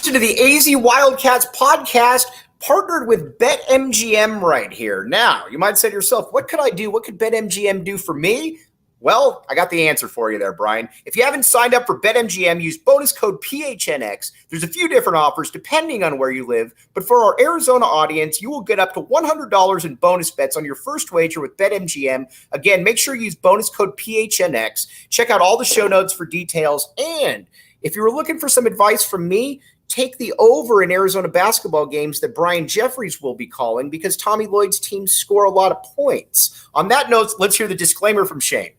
To the AZ Wildcats podcast, partnered with BetMGM right here. Now, you might say to yourself, what could I do? What could BetMGM do for me? Well, I got the answer for you there, Brian. If you haven't signed up for BetMGM, use bonus code PHNX. There's a few different offers depending on where you live, but for our Arizona audience, you will get up to $100 in bonus bets on your first wager with BetMGM. Again, make sure you use bonus code PHNX. Check out all the show notes for details. And if you were looking for some advice from me, take the over in Arizona basketball games that Brian Jeffries will be calling because Tommy Lloyd's teams score a lot of points. On that note, let's hear the disclaimer from Shane.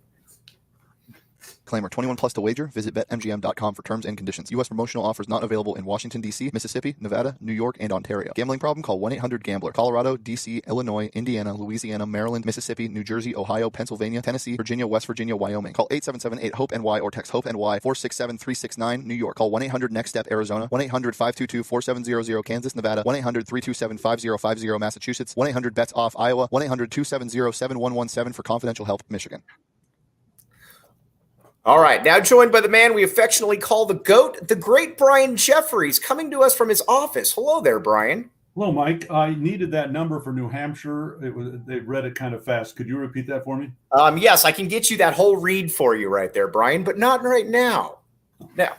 Disclaimer, 21 plus to wager. Visit BetMGM.com for terms and conditions. U.S. promotional offers not available in Washington, D.C., Mississippi, Nevada, New York, and Ontario. Gambling problem? Call 1-800-GAMBLER. Colorado, D.C., Illinois, Indiana, Louisiana, Maryland, Mississippi, New Jersey, Ohio, Pennsylvania, Tennessee, Virginia, West Virginia, Wyoming. Call 877-8-HOPE-NY or text HOPE-NY 467-369, New York. Call 1-800-NEXT-STEP, Arizona. 1-800-522-4700, Kansas, Nevada. 1-800-327-5050, Massachusetts. 1-800-BETS-OFF, Iowa. 1-800-270-7117 for confidential help, Michigan. All right, now joined by the man we affectionately call the GOAT, the great Brian Jeffries, coming to us from his office. Hello there, Brian. Hello, Mike. I needed that number for New Hampshire. They read it kind of fast. Could you repeat that for me? Yes, I can get you that whole read for you right there, Brian, but not right now. Now,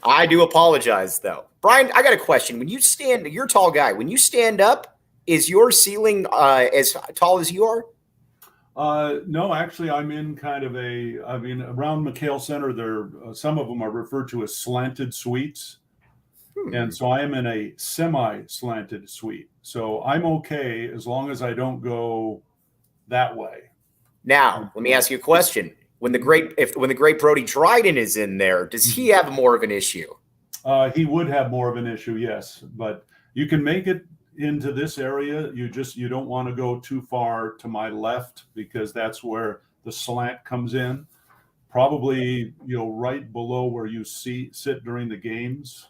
I do apologize, though. Brian, I got a question. When you stand, you're a tall guy. When you stand up, is your ceiling as tall as you are? No, actually, I'm in kind of around McHale Center, some of them are referred to as slanted suites. And so I am in a semi-slanted suite. So I'm okay as long as I don't go that way. Now, let me ask you a question. When the great Brody Dryden is in there, does he have more of an issue? He would have more of an issue, yes. But you can make it into this area. You don't want to go too far to my left because that's where the slant comes in. Probably, right below where you sit during the games.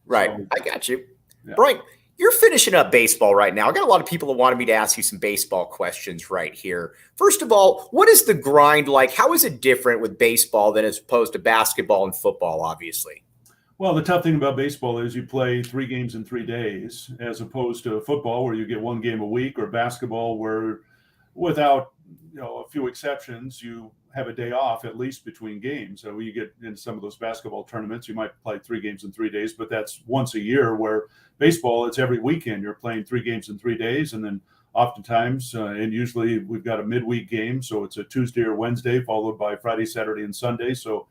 Right. So, I got you. Yeah. Brian, you're finishing up baseball right now. I got a lot of people that wanted me to ask you some baseball questions right here. First of all, what is the grind like? How is it different with baseball than as opposed to basketball and football, obviously? Well, the tough thing about baseball is you play 3 games in 3 days, as opposed to football where you get 1 game a week, or basketball where, without a few exceptions, you have a day off at least between games. So you get in some of those basketball tournaments, you might play 3 games in 3 days, but that's once a year. Where baseball, it's every weekend. You're playing 3 games in 3 days, and then oftentimes, and usually we've got a midweek game, so it's a Tuesday or Wednesday followed by Friday, Saturday, and Sunday. So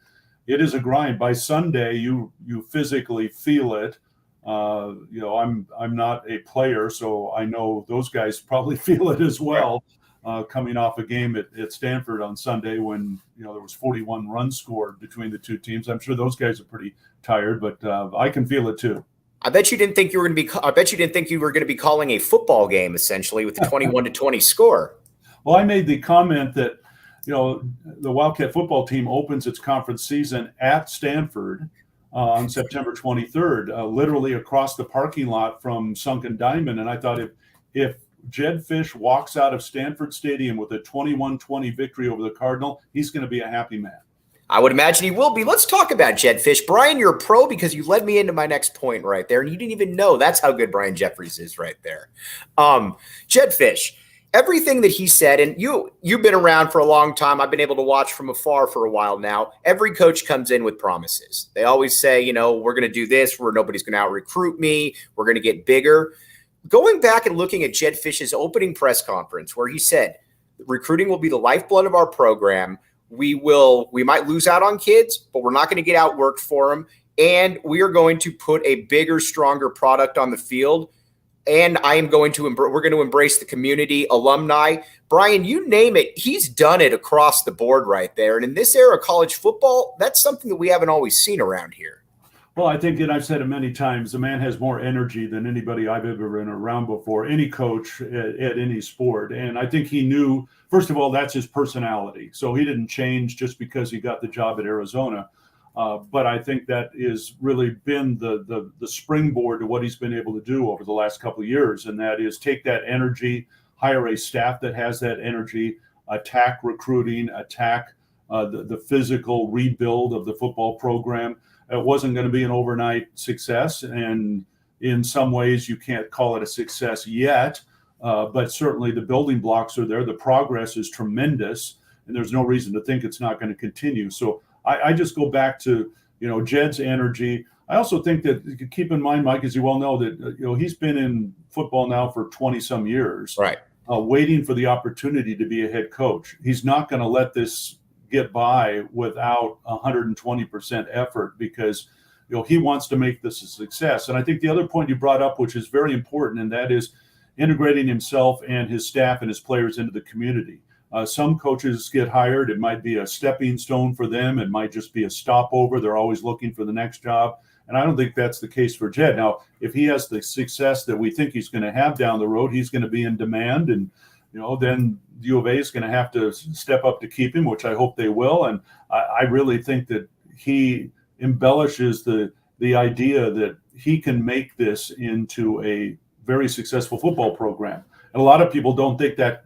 it is a grind. By Sunday, you physically feel it. I'm not a player, so I know those guys probably feel it as well. Coming off a game at Stanford on Sunday when there was 41 runs scored between the two teams, I'm sure those guys are pretty tired, but I can feel it too. I bet you didn't think you were going to be calling a football game essentially with the 21-20 score. Well, I made the comment that the Wildcat football team opens its conference season at Stanford on September 23rd, literally across the parking lot from Sunken Diamond. And I thought if Jedd Fisch walks out of Stanford Stadium with a 21-20 victory over the Cardinal, he's going to be a happy man. I would imagine he will be. Let's talk about Jedd Fisch. Brian, you're a pro because you led me into my next point right there, and you didn't even know. That's how good Brian Jeffries is right there. Jedd Fisch, everything that he said, and you've been around for a long time. I've been able to watch from afar for a while now. Every coach comes in with promises. They always say, we're going to do this, where nobody's going to out-recruit me. We're going to get bigger. Going back and looking at Jedd Fisch's opening press conference, where he said, recruiting will be the lifeblood of our program. We might lose out on kids, but we're not going to get outworked for them. And we are going to put a bigger, stronger product on the field. And we're going to embrace the community, alumni. Brian, you name it, he's done it across the board right there. And in this era of college football, that's something that we haven't always seen around here. Well, I think, and I've said it many times, the man has more energy than anybody I've ever been around before, any coach at any sport. And I think he knew, first of all, that's his personality. So he didn't change just because he got the job at Arizona. But I think that has really been the springboard to what he's been able to do over the last couple of years. And that is take that energy, hire a staff that has that energy, attack recruiting, attack the physical rebuild of the football program. It wasn't going to be an overnight success. And in some ways, you can't call it a success yet. But certainly the building blocks are there. The progress is tremendous. And there's no reason to think it's not going to continue. So I just go back to, Jedd's energy. I also think that, keep in mind, Mike, as you well know, that, he's been in football now for 20 some years, right? Waiting for the opportunity to be a head coach. He's not going to let this get by without 120% effort because, he wants to make this a success. And I think the other point you brought up, which is very important, and that is integrating himself and his staff and his players into the community. Some coaches get hired. It might be a stepping stone for them. It might just be a stopover. They're always looking for the next job. And I don't think that's the case for Jedd. Now, if he has the success that we think he's going to have down the road, he's going to be in demand. And, then U of A is going to have to step up to keep him, which I hope they will. And I really think that he embellishes the idea that he can make this into a very successful football program. And a lot of people don't think that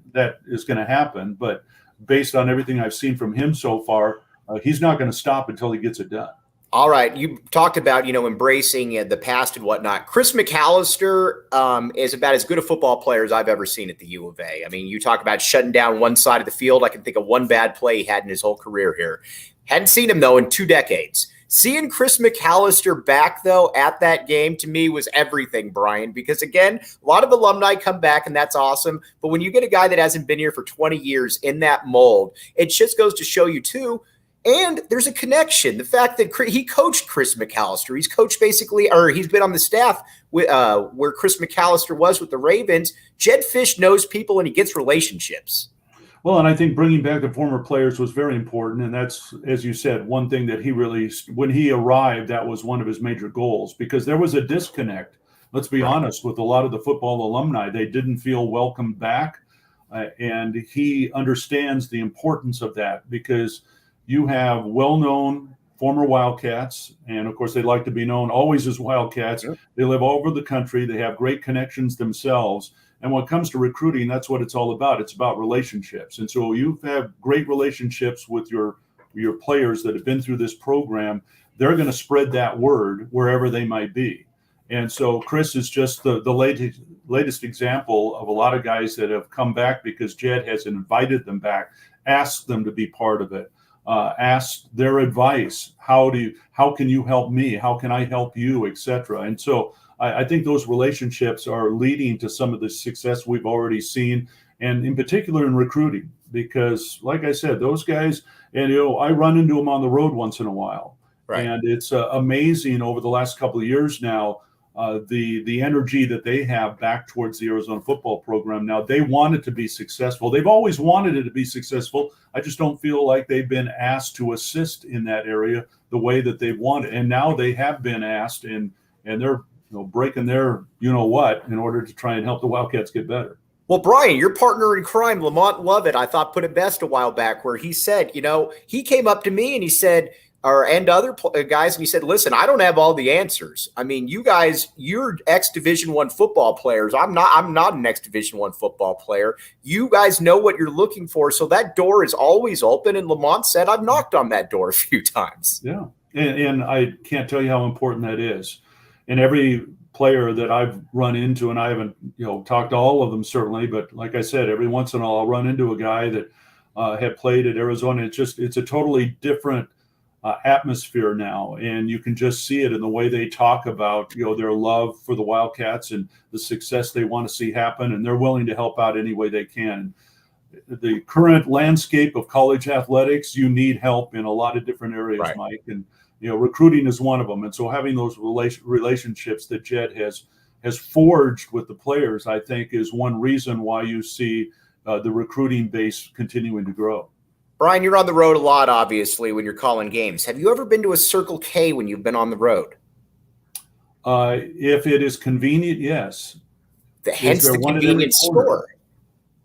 is going to happen, but based on everything I've seen from him so far, he's not going to stop until he gets it done. All right. You talked about, embracing the past and whatnot. Chris McAllister is about as good a football player as I've ever seen at the U of A. I mean, you talk about shutting down one side of the field. I can think of one bad play he had in his whole career here. Hadn't seen him, though, in 2 decades. Seeing Chris McAllister back, though, at that game, to me, was everything, Brian, because, again, a lot of alumni come back, and that's awesome. But when you get a guy that hasn't been here for 20 years in that mold, it just goes to show you, too, and there's a connection. The fact that he coached Chris McAllister. He's coached basically, or he's been on the staff where Chris McAllister was with the Ravens. Jedd Fisch knows people, and he gets relationships. Well, and I think bringing back the former players was very important. And that's, as you said, one thing that he really, when he arrived, that was one of his major goals, because there was a disconnect, let's be honest, with a lot of the football alumni. They didn't feel welcome back. And he understands the importance of that, because you have well-known former Wildcats, and of course they like to be known always as Wildcats. Yep. They live all over the country. They have great connections themselves. And when it comes to recruiting, that's what it's all about. It's about relationships. And so you have great relationships with your players that have been through this program. They're going to spread that word wherever they might be. And so Chris is just the latest example of a lot of guys that have come back because Jedd has invited them back, asked them to be part of it, asked their advice. How can you help me? How can I help you, etc. And so I think those relationships are leading to some of the success we've already seen, and in particular in recruiting, because like I said, those guys, and I run into them on the road once in a while. Right. And it's amazing over the last couple of years now, the energy that they have back towards the Arizona football program. Now, they want it to be successful. They've always wanted it to be successful. I just don't feel like they've been asked to assist in that area the way that they've wanted. And now they have been asked, and they're breaking their what in order to try and help the Wildcats get better. Well, Brian, your partner in crime, Lamont Lovett, I thought put it best a while back, where he said, he came up to me and he said, and other guys, and he said, listen, I don't have all the answers. I mean, you guys, you're ex-Division I football players. I'm not an ex-Division I football player. You guys know what you're looking for. So that door is always open. And Lamont said, I've knocked on that door a few times. Yeah. And I can't tell you how important that is. And every player that I've run into, and I haven't, talked to all of them certainly, but like I said, every once in a while I'll run into a guy that had played at Arizona. It's a totally different atmosphere now, and you can just see it in the way they talk about their love for the Wildcats and the success they want to see happen, and they're willing to help out any way they can. The current landscape of college athletics, you need help in a lot of different areas, Right. Mike, and recruiting is one of them. And so having those relationships that Jedd has forged with the players, I think, is one reason why you see the recruiting base continuing to grow. Brian, you're on the road a lot, obviously, when you're calling games. Have you ever been to a Circle K when you've been on the road? If it is convenient, yes. Hence the convenience store.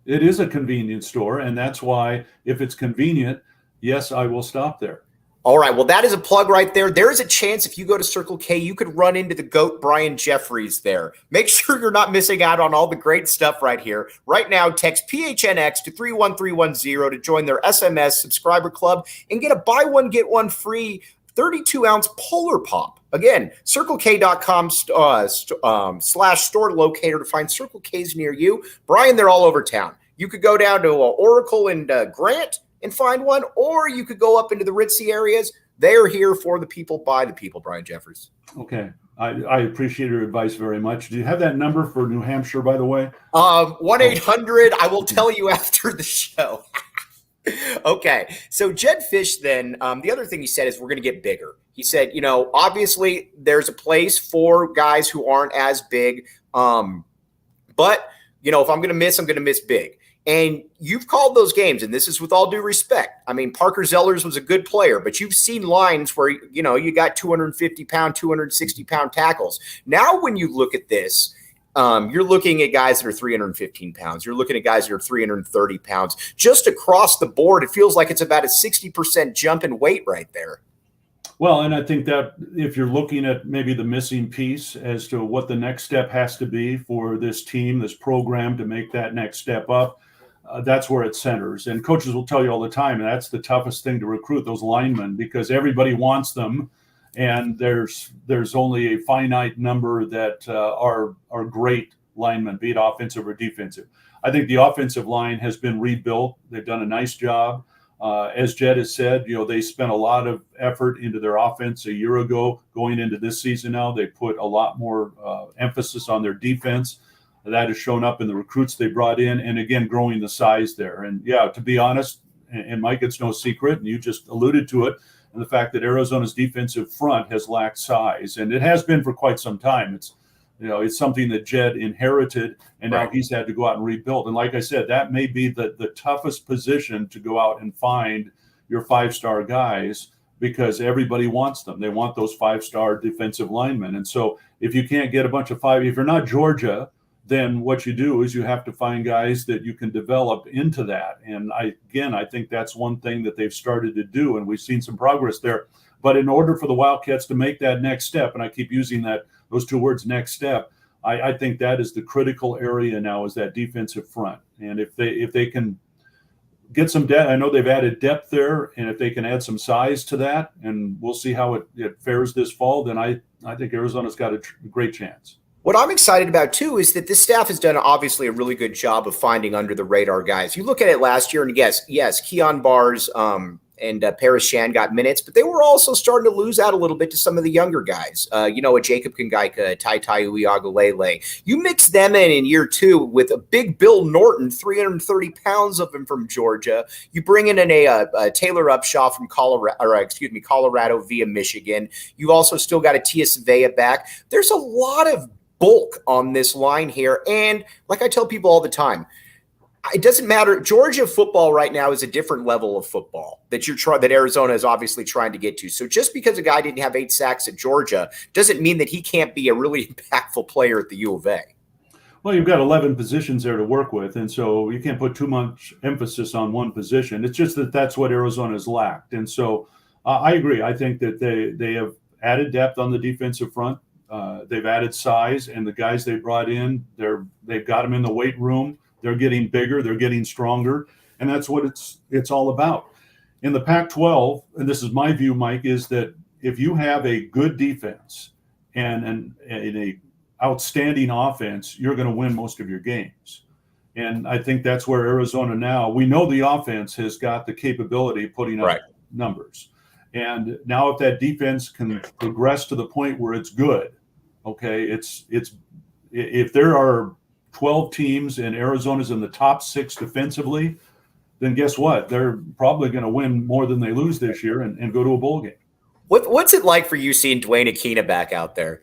It is a convenience store, and that's why if it's convenient, yes, I will stop there. All right. Well, that is a plug right there. There is a chance if you go to Circle K, you could run into the GOAT Brian Jeffries there. Make sure you're not missing out on all the great stuff right here. Right now, text PHNX to 31310 to join their SMS subscriber club and get a buy one, get one free 32-ounce Polar Pop. Again, CircleK.com/store locator to find Circle K's near you. Brian, they're all over town. You could go down to Oracle and Grant and find one, or you could go up into the ritzy areas. They are here for the people, by the people, Brian Jeffries. Okay. I appreciate your advice very much. Do you have that number for New Hampshire, by the way? 1-800, I will tell you after the show. Okay. So Jedd Fisch then, the other thing he said is we're going to get bigger. He said, obviously there's a place for guys who aren't as big. But, if I'm going to miss, I'm going to miss big. And you've called those games, and this is with all due respect. I mean, Parker Zellers was a good player, but you've seen lines where, you got 250-pound, 260-pound tackles. Now, when you look at this, you're looking at guys that are 315 pounds. You're looking at guys that are 330 pounds. Just across the board, it feels like it's about a 60% jump in weight right there. Well, and I think that if you're looking at maybe the missing piece as to what the next step has to be for this team, this program to make that next step up, that's where it centers. And coaches will tell you all the time, and that's the toughest thing to recruit, those linemen, because everybody wants them. And there's only a finite number that are great linemen, be it offensive or defensive. I think the offensive line has been rebuilt. They've done a nice job. As Jedd has said, they spent a lot of effort into their offense a year ago. Going into this season now, they put a lot more emphasis on their defense. That has shown up in the recruits they brought in, and again, growing the size there. And yeah, to be honest, and Mike, it's no secret, and you just alluded to it, and the fact that Arizona's defensive front has lacked size, and it has been for quite some time. It's something that Jedd inherited, and now he's had to go out and rebuild. And like I said, that may be the toughest position to go out and find your five-star guys, because everybody wants them. They want those five-star defensive linemen. And so if you can't get a bunch of five, if you're not Georgia, then what you do is you have to find guys that you can develop into that. And I think that's one thing that they've started to do, and we've seen some progress there. But in order for the Wildcats to make that next step, and I keep using those two words, next step, I think that is the critical area now, is that defensive front. And if they can get some depth, I know they've added depth there, and if they can add some size to that, and we'll see how it fares this fall, then I think Arizona's got a great chance. What I'm excited about, too, is that this staff has done, obviously, a really good job of finding under-the-radar guys. You look at it last year, and yes, Keon Bars and Paris Shan got minutes, but they were also starting to lose out a little bit to some of the younger guys. A Jacob Kangaika, Tai Uiagalelei. You mix them in year two with a big Bill Norton, 330 pounds of him from Georgia. You bring in a Taylor Upshaw from Colorado via Michigan. You also still got a Tia Savaiinaea back. There's a lot of bulk on this line here. And like I tell people all the time, it doesn't matter. Georgia football right now is a different level of football that Arizona is obviously trying to get to. So just because a guy didn't have 8 sacks at Georgia doesn't mean that he can't be a really impactful player at the U of A. Well, you've got 11 positions there to work with, and so you can't put too much emphasis on one position. It's just that's what Arizona's lacked. And so I agree. I think that they have added depth on the defensive front. They've added size, and the guys they brought in, they've got them in the weight room. They're getting bigger, they're getting stronger, and that's what it's all about. In the Pac-12, and this is my view, Mike, is that if you have a good defense and outstanding offense, you're going to win most of your games. And I think that's where Arizona now, we know the offense has got the capability of putting up numbers. And now if that defense can progress to the point where it's good, okay, it's if there are 12 teams and Arizona's in the top 6 defensively, then guess what? They're probably going to win more than they lose this year and go to a bowl game. What's it like for you seeing Dwayne Aquina back out there?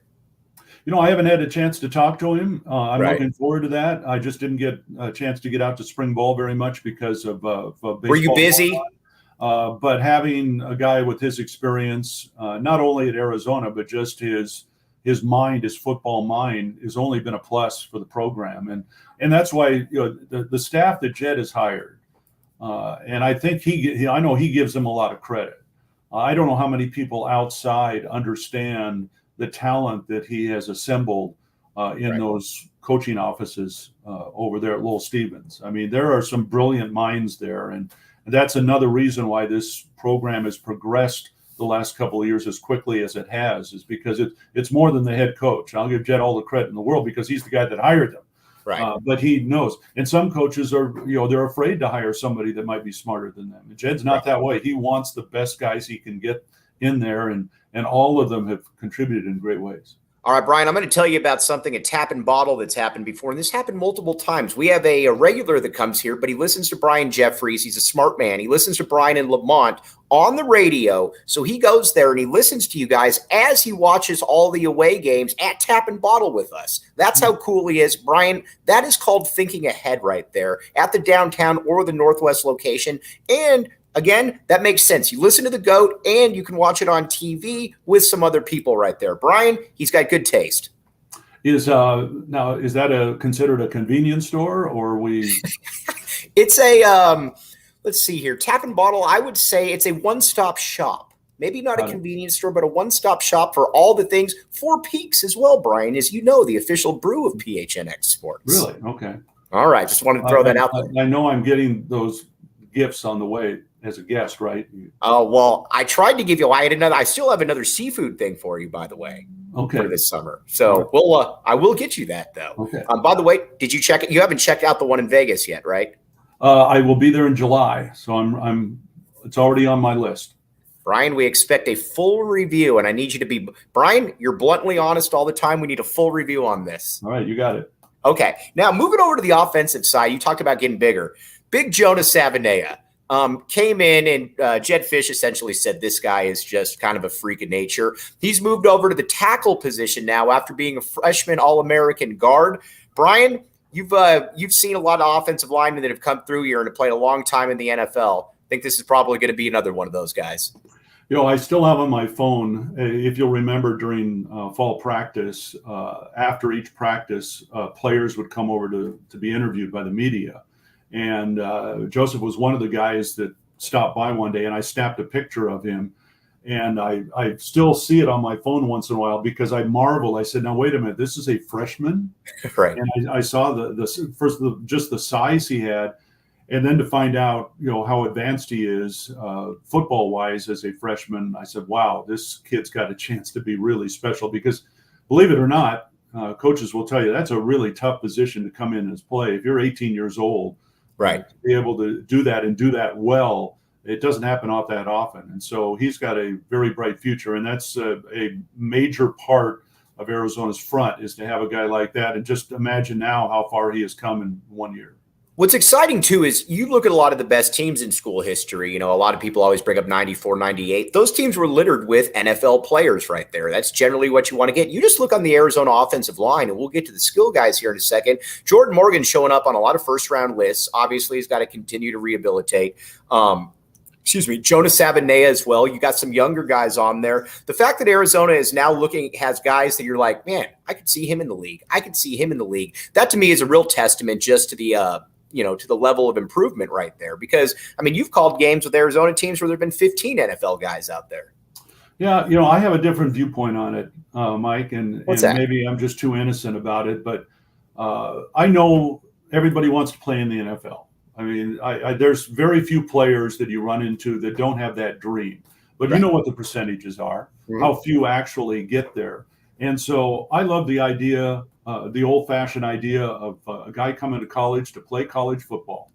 I haven't had a chance to talk to him. I'm Right. looking forward to that. I just didn't get a chance to get out to spring ball very much because of baseball. Were you busy? But having a guy with his experience, not only at Arizona, but just his mind, his football mind, has only been a plus for the program. And that's why the staff that Jedd has hired, and I think I know he gives them a lot of credit. I don't know how many people outside understand the talent that he has assembled in those coaching offices over there at Lowell Stevens. I mean, there are some brilliant minds there, and that's another reason why this program has progressed the last couple of years as quickly as it has, is because it's more than the head coach. I'll give Jedd all the credit in the world because he's the guy that hired them. Right. But he knows. And some coaches are, they're afraid to hire somebody that might be smarter than them. And Jedd's not that way. He wants the best guys he can get in there, and all of them have contributed in great ways. All right, Brian, I'm going to tell you about something, a tap and bottle that's happened before, and this happened multiple times. We have a regular that comes here, but he listens to Brian Jeffries. He's a smart man. He listens to Brian in Lamont on the radio, so he goes there and he listens to you guys as he watches all the away games at Tap and Bottle with us. That's how cool he is. Brian, that is called thinking ahead right there at the downtown or the Northwest location, and again, that makes sense. You listen to the GOAT and you can watch it on TV with some other people right there. Brian, he's got good taste. Is that considered a convenience store, or are we? It's a let's see here. Tap and Bottle, I would say it's a one-stop shop. Maybe not a convenience store, but a one-stop shop for all the things. Four Peaks as well, Brian, as you know, the official brew of PHNX Sports. Really? Okay. All right. Just wanted to throw that out there. I know I'm getting those gifts on the way as a guest, right? Oh, well, I tried to give you, I still have another seafood thing for you, by the way. Okay. For this summer. So I will get you that though. Okay. By the way, did you check it? You haven't checked out the one in Vegas yet, right? I will be there in July. So it's already on my list. Brian, we expect a full review, and I need you to be, Brian, you're bluntly honest all the time. We need a full review on this. All right. You got it. Okay. Now moving over to the offensive side, you talked about getting bigger. Big Jonah Savaiinaea. Came in and Jedd Fisch essentially said this guy is just kind of a freak of nature. He's moved over to the tackle position now after being a freshman All-American guard. Brian, you've seen a lot of offensive linemen that have come through here and have played a long time in the NFL. I think this is probably going to be another one of those guys. I still have on my phone, if you'll remember during fall practice, after each practice, players would come over to be interviewed by the media. And Joseph was one of the guys that stopped by one day, and I snapped a picture of him. And I still see it on my phone once in a while because I marvel. I said, now, wait a minute, this is a freshman? Right. And I saw just the size he had. And then to find out, how advanced he is football-wise as a freshman, I said, wow, this kid's got a chance to be really special because, believe it or not, coaches will tell you that's a really tough position to come in and play. If you're 18 years old, right, to be able to do that and do that well, it doesn't happen off that often. And so he's got a very bright future. And that's a major part of Arizona's front, is to have a guy like that. And just imagine now how far he has come in 1 year. What's exciting, too, is you look at a lot of the best teams in school history. A lot of people always bring up 94, 98. Those teams were littered with NFL players right there. That's generally what you want to get. You just look on the Arizona offensive line, and we'll get to the skill guys here in a second. Jordan Morgan showing up on a lot of first-round lists. Obviously, he's got to continue to rehabilitate. Jonah Savaiinaea as well. You got some younger guys on there. The fact that Arizona is now has guys that you're like, man, I could see him in the league. That to me is a real testament just to the to the level of improvement right there. Because, you've called games with Arizona teams where there have been 15 NFL guys out there. Yeah, I have a different viewpoint on it, Mike, and maybe I'm just too innocent about it, but I know everybody wants to play in the NFL. There's very few players that you run into that don't have that dream, but you know what the percentages are, how few actually get there. And so I love the idea, the old-fashioned idea of a guy coming to college to play college football.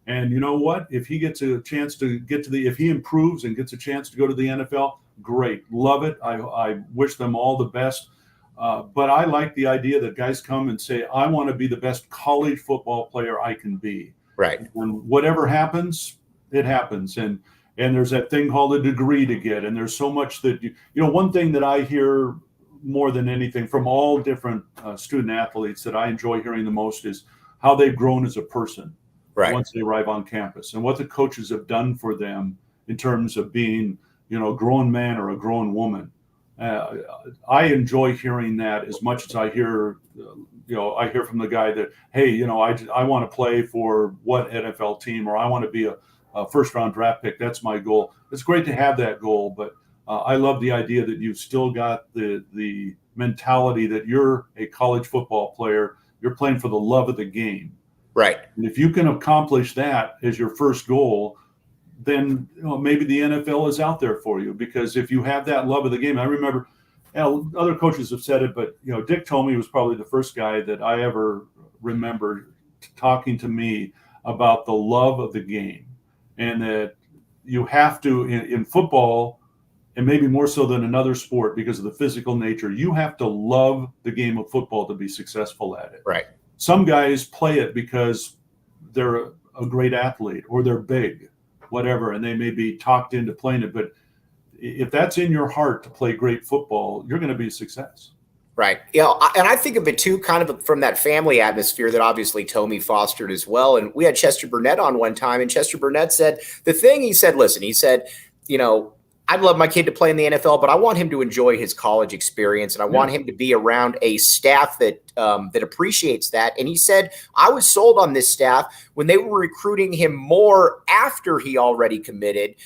And you know what? If he gets a chance to if he improves and gets a chance to go to the NFL, great. Love it. I wish them all the best. But I like the idea that guys come and say, I want to be the best college football player I can be. Right. And whatever happens, it happens. And there's that thing called a degree to get. And there's so much that, one thing that I hear more than anything from all different student athletes that I enjoy hearing the most is how they've grown as a person. Right. Once they arrive on campus, and what the coaches have done for them in terms of being, a grown man or a grown woman. I enjoy hearing that as much as I hear, I hear from the guy that, hey, I want to play for what NFL team, or I want to be a first-round draft pick. That's my goal. It's great to have that goal, but I love the idea that you've still got the mentality that you're a college football player. You're playing for the love of the game. Right. And if you can accomplish that as your first goal, then maybe the NFL is out there for you. Because if you have that love of the game, I remember, other coaches have said it, but Dick Tomey was probably the first guy that I ever remember talking to me about the love of the game, and that you have to in football, and maybe more so than another sport because of the physical nature, you have to love the game of football to be successful at it. Right. Some guys play it because they're a great athlete or they're big, whatever, and they may be talked into playing it. But if that's in your heart to play great football, you're going to be a success. Right. And I think of it too, kind of from that family atmosphere that obviously Tomey fostered as well. And we had Chester Burnett on one time, and Chester Burnett said he said, I'd love my kid to play in the NFL, but I want him to enjoy his college experience, and I want him to be around a staff that appreciates that. And he said, I was sold on this staff when they were recruiting him more after he already committed,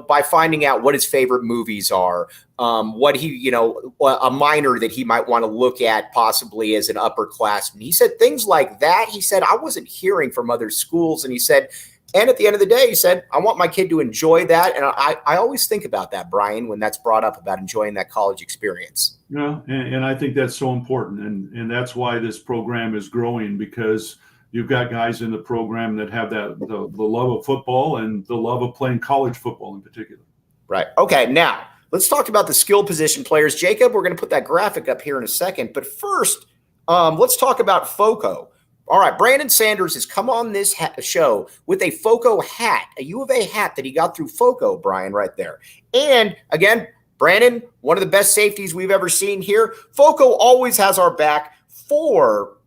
by finding out what his favorite movies are, what he, a minor that he might want to look at possibly as an upperclassman. He said things like that. He said, I wasn't hearing from other schools. And he said, and at the end of the day, he said, I want my kid to enjoy that. And I always think about that, Brian, when that's brought up about enjoying that college experience. Yeah, and I think that's so important. And that's why this program is growing, because you've got guys in the program that have the love of football and the love of playing college football in particular. Right. Okay, now let's talk about the skill position players. Jacob, we're going to put that graphic up here in a second. But first, let's talk about FOCO. All right, Brandon Sanders has come on this show with a FOCO hat, a U of A hat that he got through FOCO, Brian, right there. And again, Brandon, one of the best safeties we've ever seen here. FOCO always has our back for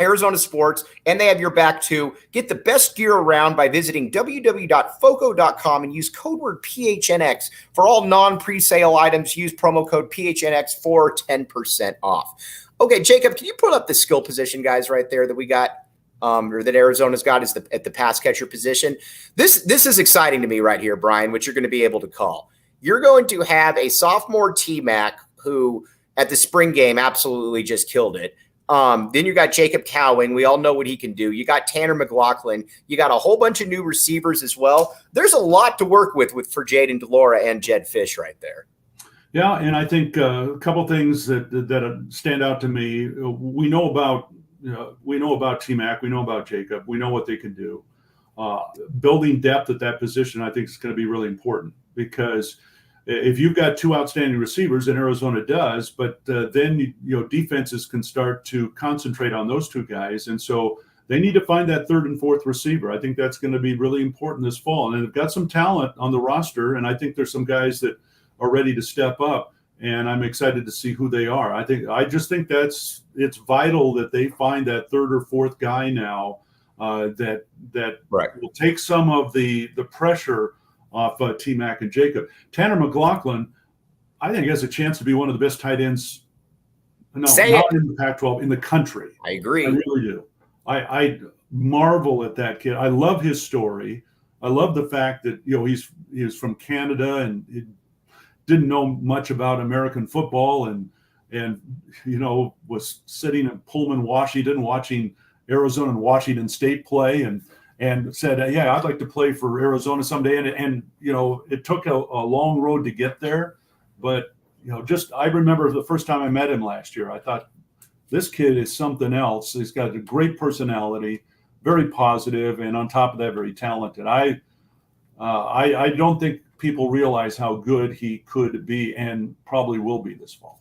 Arizona sports, and they have your back too. Get the best gear around by visiting www.foco.com and use code word PHNX for all non-presale items. Use promo code PHNX for 10% off. Okay, Jacob, can you put up the skill position guys right there that we got, or that Arizona's got at the pass catcher position? This is exciting to me right here, Brian, which you're going to be able to call. You're going to have a sophomore T-Mac who at the spring game absolutely just killed it. Then you got Jacob Cowing. We all know what he can do. You got Tanner McLaughlin. You got a whole bunch of new receivers as well. There's a lot to work with for Jaden DeLora and Jedd Fisch right there. Yeah, and I think a couple things that stand out to me. We know about T-Mac. We know about Jacob. We know what they can do. Building depth at that position, I think, is going to be really important, because if you've got two outstanding receivers, and Arizona does, but then defenses can start to concentrate on those two guys, and so they need to find that third and fourth receiver. I think that's going to be really important this fall, and they've got some talent on the roster, and I think there's some guys that are ready to step up, and I'm excited to see who they are. I just think it's vital that they find that third or fourth guy now that right. will take some of the pressure off T-Mac and Jacob. Tanner McLaughlin, I think, has a chance to be one of the best tight ends. No, not in the Pac-12, in the country. I agree. I really do. I marvel at that kid. I love his story. I love the fact that he's from Canada and he didn't know much about American football and was sitting in Pullman, Washington, watching Arizona and Washington State play and said, yeah, I'd like to play for Arizona someday. And it took a long road to get there, but just I remember the first time I met him last year, I thought this kid is something else. He's got a great personality, very positive, and on top of that, very talented. I don't think people realize how good he could be and probably will be this fall.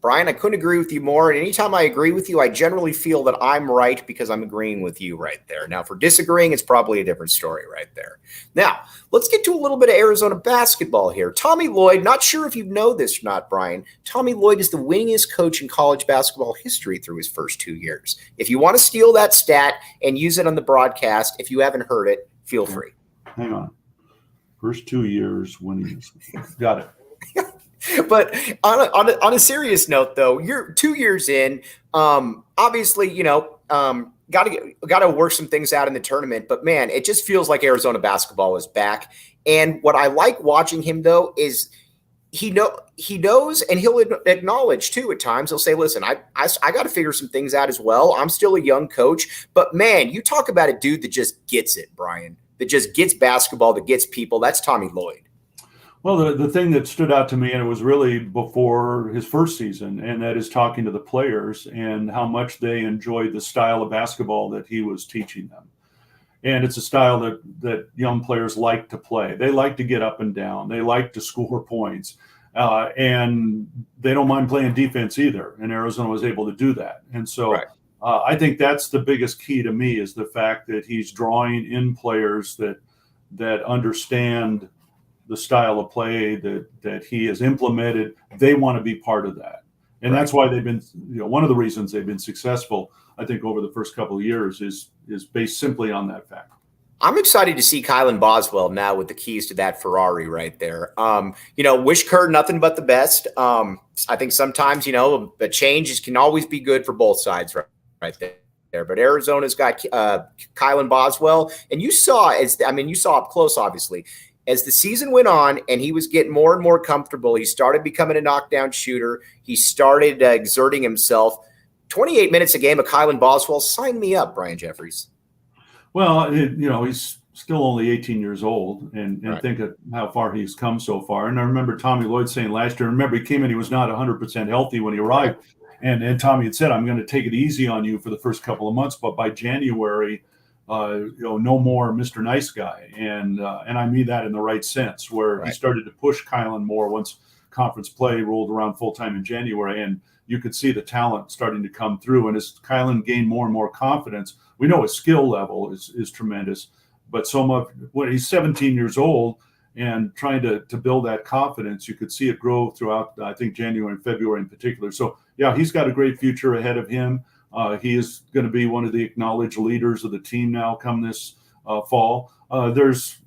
Brian, I couldn't agree with you more. And anytime I agree with you, I generally feel that I'm right because I'm agreeing with you right there. Now, for disagreeing, it's probably a different story right there. Now, let's get to a little bit of Arizona basketball here. Tommy Lloyd, not sure if you know this or not, Brian. Tommy Lloyd is the winningest coach in college basketball history through his first 2 years. If you want to steal that stat and use it on the broadcast, if you haven't heard it, feel free. Hang on. First 2 years winning. Got it. But on a serious note, though, you're 2 years in. Obviously, got to work some things out in the tournament. But man, it just feels like Arizona basketball is back. And what I like watching him, though, is he knows, and he'll acknowledge too at times. He'll say, "Listen, I got to figure some things out as well. I'm still a young coach." But man, you talk about a dude that just gets it, Brian. That just gets basketball, that gets people. That's Tommy Lloyd. Well, the thing that stood out to me, and it was really before his first season, and that is talking to the players and how much they enjoyed the style of basketball that he was teaching them. And it's a style that young players like to play. They like to get up and down. They like to score points. And they don't mind playing defense either. And Arizona was able to do that. And so right. I think that's the biggest key to me, is the fact that he's drawing in players that understand the style of play that he has implemented. They want to be part of that. And that's why they've been, one of the reasons they've been successful, I think, over the first couple of years is based simply on that fact. I'm excited to see Kylan Boswell now with the keys to that Ferrari right there. Wish Kerr nothing but the best. I think sometimes, a change can always be good for both sides right there. But Arizona's got Kylan Boswell, and you saw up close, obviously. As the season went on and he was getting more and more comfortable, he started becoming a knockdown shooter. He started exerting himself. 28 minutes a game of Kylan Boswell. Sign me up, Brian Jeffries. Well, he's still only 18 years old, and right. Think of how far he's come so far. And I remember Tommy Lloyd saying last year, he came in, he was not 100% healthy when he arrived. Right. And Tommy had said, I'm going to take it easy on you for the first couple of months, but by January, no more Mr. Nice Guy. And I mean that in the right sense, where right. He started to push Kylan more once conference play rolled around full time in January. And you could see the talent starting to come through. And as Kylan gained more and more confidence, we know his skill level is tremendous, but so much when he's 17 years old and trying to build that confidence, you could see it grow throughout, I think, January and February in particular. So, yeah, he's got a great future ahead of him. He is going to be one of the acknowledged leaders of the team now come this fall. There's,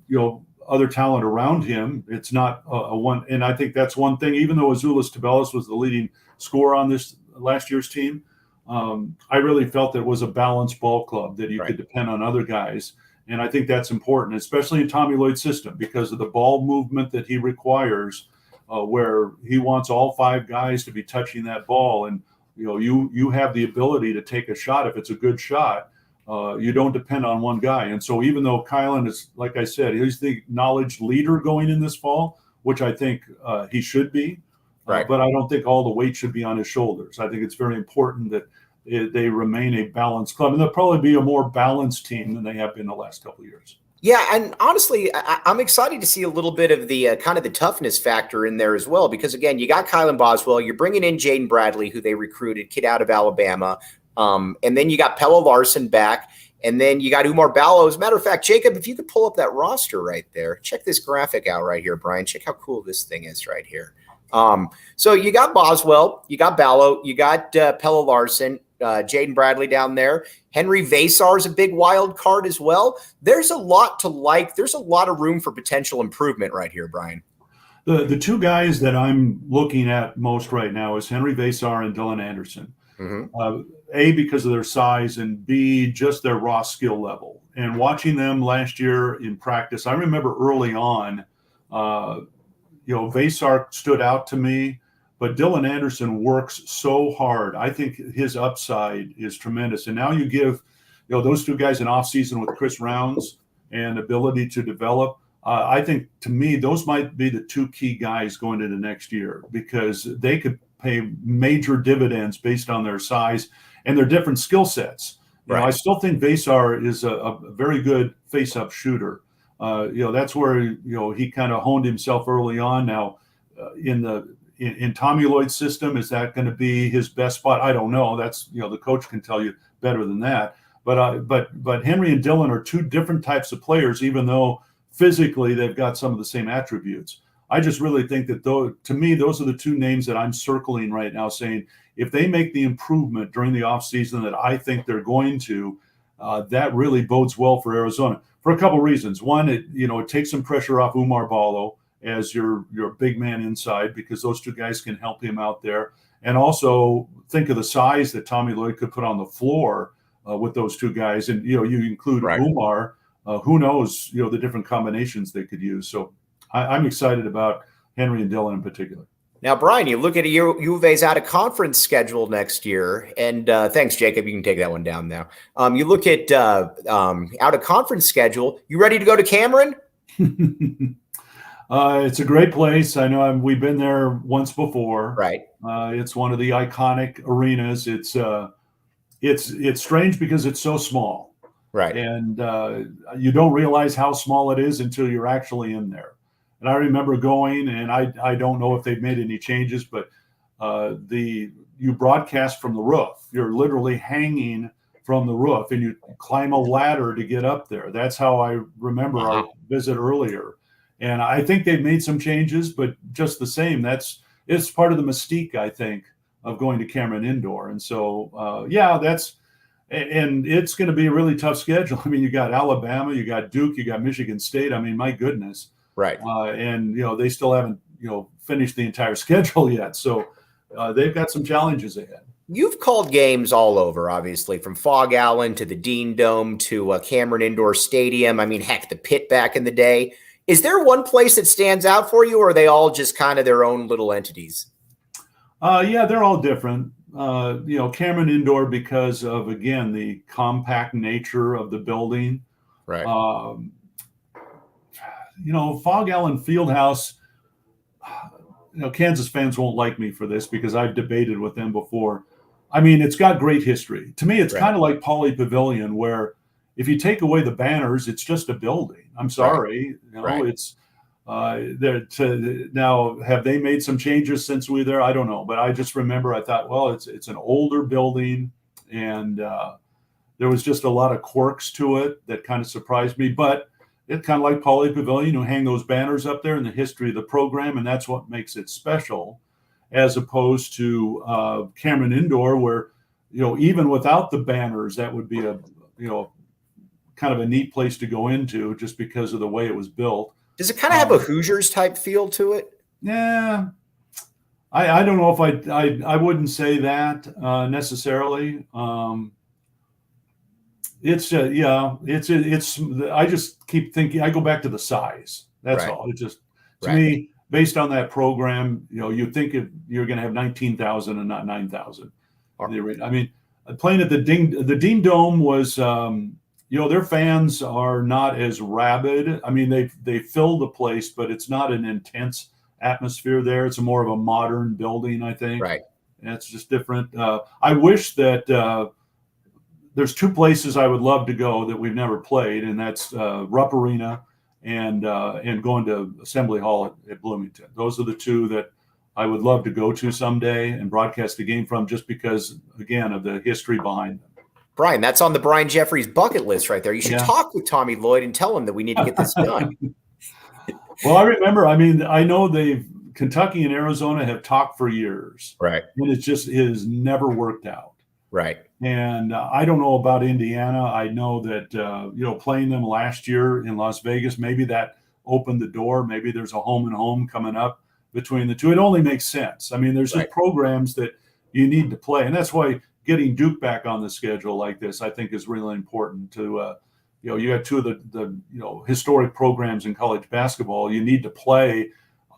other talent around him. It's not a one. And I think that's one thing, even though Azuolas Tubelis was the leading scorer on this last year's team, I really felt that it was a balanced ball club, that you right. could depend on other guys. And I think that's important, especially in Tommy Lloyd's system, because of the ball movement that he requires, where he wants all five guys to be touching that ball. And, you have the ability to take a shot if it's a good shot. You don't depend on one guy. And so even though Kylan is, like I said, he's the acknowledged leader going in this fall, which I think he should be. Right. But I don't think all the weight should be on his shoulders. I think it's very important that they remain a balanced club. And they'll probably be a more balanced team than they have been the last couple of years. Yeah, and honestly, I'm excited to see a little bit of the kind of the toughness factor in there as well, because, again, you got Kylan Boswell, you're bringing in Jaden Bradley, who they recruited, kid out of Alabama, and then you got Pelle Larsson back, and then you got Umar Ballo. As a matter of fact, Jacob, if you could pull up that roster right there, check this graphic out right here, Brian. Check how cool this thing is right here. So you got Boswell, you got Ballo, you got Pelle Larsson, Jaden Bradley down there. Henry Vasar is a big wild card as well. There's a lot to like. There's a lot of room for potential improvement right here, Brian. The two guys that I'm looking at most right now is Henry Vasar and Dylan Anderson. Mm-hmm. A, because of their size, and B, just their raw skill level. And watching them last year in practice, I remember early on, Vasar stood out to me. But Dylan Anderson works so hard. I think his upside is tremendous. And now you give those two guys an offseason with Chris Rounds and ability to develop. I think, to me, those might be the two key guys going into next year, because they could pay major dividends based on their size and their different skill sets. I still think Vasar is a very good face-up shooter. That's where he kind of honed himself early on. Now, in Tommy Lloyd's system, is that going to be his best spot? I don't know. That's the coach can tell you better than that. But Henry and Dillon are two different types of players, even though physically they've got some of the same attributes. I just really think that, to me, those are the two names that I'm circling right now, saying if they make the improvement during the offseason that I think they're going to, that really bodes well for Arizona for a couple of reasons. One, it takes some pressure off Umar Ballo as your big man inside, because those two guys can help him out there. And also think of the size that Tommy Lloyd could put on the floor with those two guys. And, you include Umar, who knows, the different combinations they could use. So I'm excited about Henry and Dillon in particular. Now, Brian, you look at U of A's out-of-conference schedule next year, and thanks, Jacob. You can take that one down now. You look at out-of-conference schedule. You ready to go to Cameron? It's a great place. I know we've been there once before. Right. It's one of the iconic arenas. It's strange because it's so small. Right. And you don't realize how small it is until you're actually in there. And I remember going, and I don't know if they've made any changes, but you broadcast from the roof. You're literally hanging from the roof, and you climb a ladder to get up there. That's how I remember our visit earlier. And I think they've made some changes, but just the same, it's part of the mystique, I think, of going to Cameron Indoor. And so, and it's going to be a really tough schedule. I mean, you got Alabama, you got Duke, you got Michigan State. I mean, my goodness. Right. And, they still haven't, finished the entire schedule yet. So they've got some challenges ahead. You've called games all over, obviously, from Fog Allen to the Dean Dome to Cameron Indoor Stadium. I mean, heck, the Pit back in the day. Is there one place that stands out for you, or are they all just kind of their own little entities? Yeah, they're all different. Cameron Indoor, because of, again, the compact nature of the building. Right. Fog Allen Fieldhouse, Kansas fans won't like me for this because I've debated with them before. I mean, it's got great history. To me, it's kind of like Pauley Pavilion, where if you take away the banners, it's just a building. I'm sorry. It's now, have they made some changes since we were there? I don't know. But I just remember I thought, well, it's an older building, and there was just a lot of quirks to it that kind of surprised me. But it's kind of like Pauley Pavilion, who hang those banners up there in the history of the program, and that's what makes it special, as opposed to Cameron Indoor, where, even without the banners, that would be a kind of a neat place to go into just because of the way it was built. Does it kind of have a Hoosiers type feel to it? Yeah. I don't know if I wouldn't say that necessarily. It's I just keep thinking, I go back to the size. That's all. It just, to me, based on that program, you think you're going to have 19,000 and not 9,000. I mean, playing at the Dean Dome was, their fans are not as rabid. I mean, they fill the place, but it's not an intense atmosphere there. It's more of a modern building, I think. Right. And it's just different. I wish that there's two places I would love to go that we've never played, and that's Rupp Arena and going to Assembly Hall at Bloomington. Those are the two that I would love to go to someday and broadcast a game from, just because, again, of the history behind them. Brian, that's on the Brian Jeffries bucket list right there. You should talk with Tommy Lloyd and tell him that we need to get this done. Well, I remember, I know Kentucky and Arizona have talked for years. Right. And it has never worked out. Right. And I don't know about Indiana. I know that, playing them last year in Las Vegas, maybe that opened the door. Maybe there's a home and home coming up between the two. It only makes sense. I mean, there's just programs that you need to play. And that's why getting Duke back on the schedule like this, I think, is really important to, you have two of the historic programs in college basketball. You need to play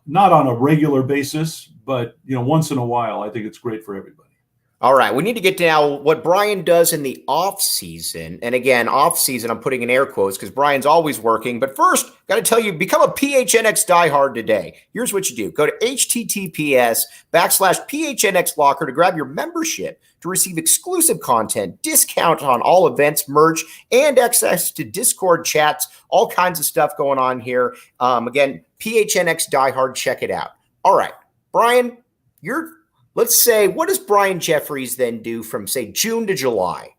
not on a regular basis, but, once in a while. I think it's great for everybody. All right, we need to get to now what Brian does in the off season. And again, off season, I'm putting in air quotes because Brian's always working. But first, got to tell you, become a PHNX diehard today. Here's what you do. Go to https://PHNX Locker to grab your membership to receive exclusive content, discount on all events, merch, and access to Discord chats, all kinds of stuff going on here. Again, PHNX diehard, check it out. All right, Brian, let's say, what does Brian Jeffries then do from, say, June to July?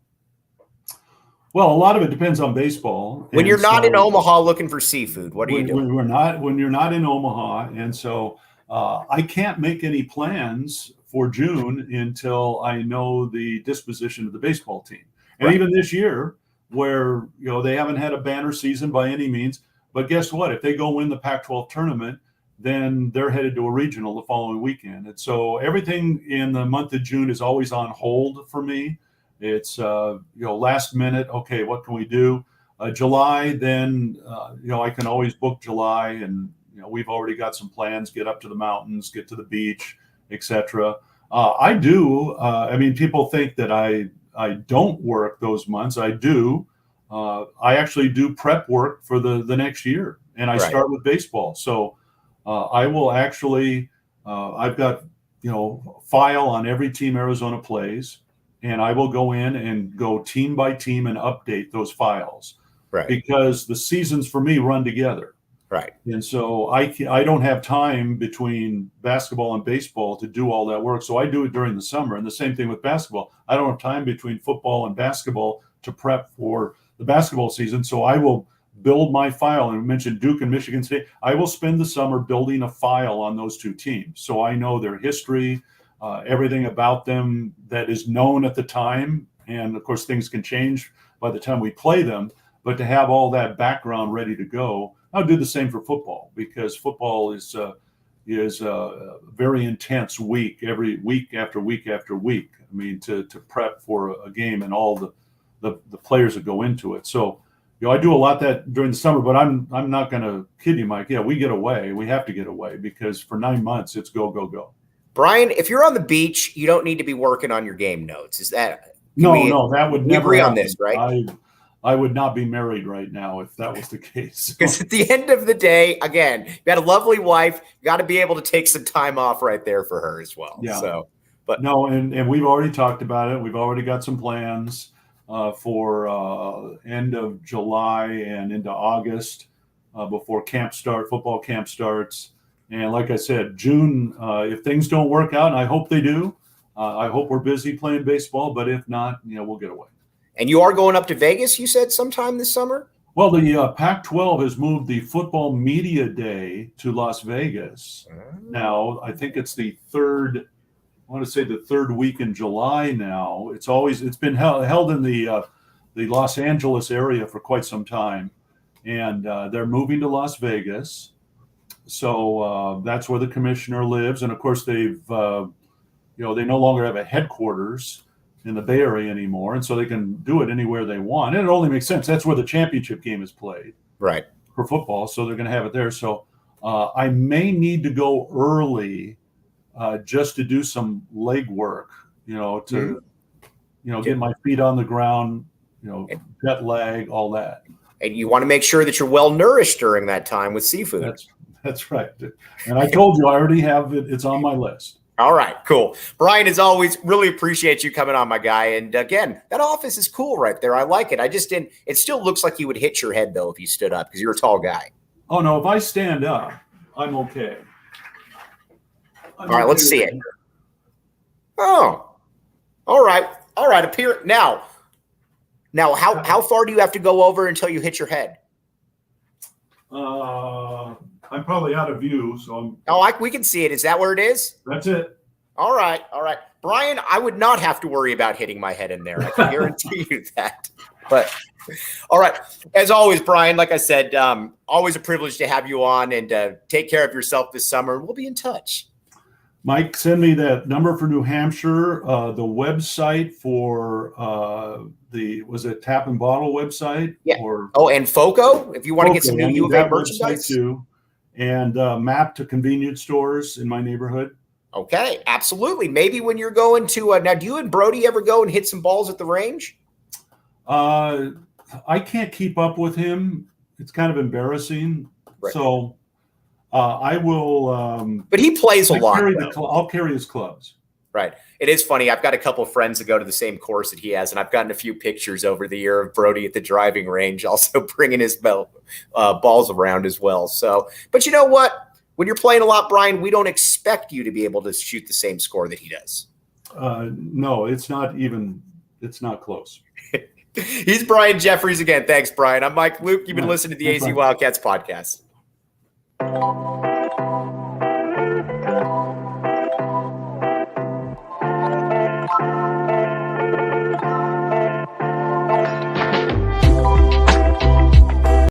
Well, a lot of it depends on baseball. When you're not in Omaha looking for seafood, what are you doing? When you're not in Omaha, and so I can't make any plans for June until I know the disposition of the baseball team. And even this year, where they haven't had a banner season by any means, but guess what? If they go win the Pac-12 tournament, then they're headed to a regional the following weekend. And so everything in the month of June is always on hold for me. It's, last minute. Okay, what can we do? July, then, I can always book July, and, we've already got some plans, get up to the mountains, get to the beach, etc. I do. People think that I don't work those months. I do. I actually do prep work for the next year, and I start with baseball. So I will actually, I've got, file on every team Arizona plays, and I will go in and go team by team and update those files. Right. Because the seasons for me run together. Right. And so I don't have time between basketball and baseball to do all that work. So I do it during the summer. And the same thing with basketball. I don't have time between football and basketball to prep for the basketball season. So I will build my file. And we mentioned Duke and Michigan State. I will spend the summer building a file on those two teams. So I know their history, everything about them that is known at the time. And of course, things can change by the time we play them. But to have all that background ready to go, I'll do the same for football, because football is a very intense week, every week after week after week. I mean, to prep for a game and all the players that go into it. So, I do a lot that during the summer, but I'm not going to kid you, Mike. Yeah, we get away. We have to get away, because for 9 months it's go, go, go. Brian, if you're on the beach, you don't need to be working on your game notes. Is that no? That would never agree happen. On this, right? I would not be married right now if that was the case. Because at the end of the day, again, you got a lovely wife. You got to be able to take some time off right there for her as well. Yeah. So, but no, and we've already talked about it. We've already got some plans for end of July and into August before football camp starts. And like I said, June, if things don't work out, and I hope they do, I hope we're busy playing baseball. But if not, we'll get away. And you are going up to Vegas, you said, sometime this summer? Well, the Pac-12 has moved the Football Media Day to Las Vegas. Now, I think it's the third week in July now. It's been held in the Los Angeles area for quite some time. And they're moving to Las Vegas. So that's where the commissioner lives. And, of course, they no longer have a headquarters in the Bay Area anymore, and so they can do it anywhere they want. And it only makes sense. That's where the championship game is played, right, for football. So they're going to have it there. So I may need to go early just to do some leg work, to get my feet on the ground, jet lag, all that. And you want to make sure that you're well nourished during that time with seafood. That's right. And I told you I already have it. It's on my list. All right, cool. Brian, as always, really appreciate you coming on, my guy. And again, that office is cool right there. I like it. It still looks like you would hit your head, though, if you stood up, because you're a tall guy. Oh, no, if I stand up, I'm okay. All right, let's see it. Oh, all right. Now, how far do you have to go over until you hit your head? I'm probably out of view, so we can see it. Is that where it is? That's it. All right. Brian, I would not have to worry about hitting my head in there. I can guarantee you that. But all right. As always, Brian, like I said, always a privilege to have you on, and take care of yourself this summer. We'll be in touch. Mike, send me that number for New Hampshire, the website for was it Tap and Bottle website? Yeah. And FOCO, if you want to get some new U of A merchandise too. And map to convenience stores in my neighborhood. Okay, absolutely. Maybe when you're going to now, do you and Brody ever go and hit some balls at the range? I can't keep up with him. It's kind of embarrassing. Right. So I will. But he plays a lot. I'll carry his clubs. Right. It is funny. I've got a couple of friends that go to the same course that he has, and I've gotten a few pictures over the year of Brody at the driving range, also bringing his balls around as well. So, but you know what? When you're playing a lot, Brian, we don't expect you to be able to shoot the same score that he does. No, it's not even. It's not close. He's Brian Jeffries again. Thanks, Brian. I'm Mike Luke. You've been listening to the AZ Wildcats podcast.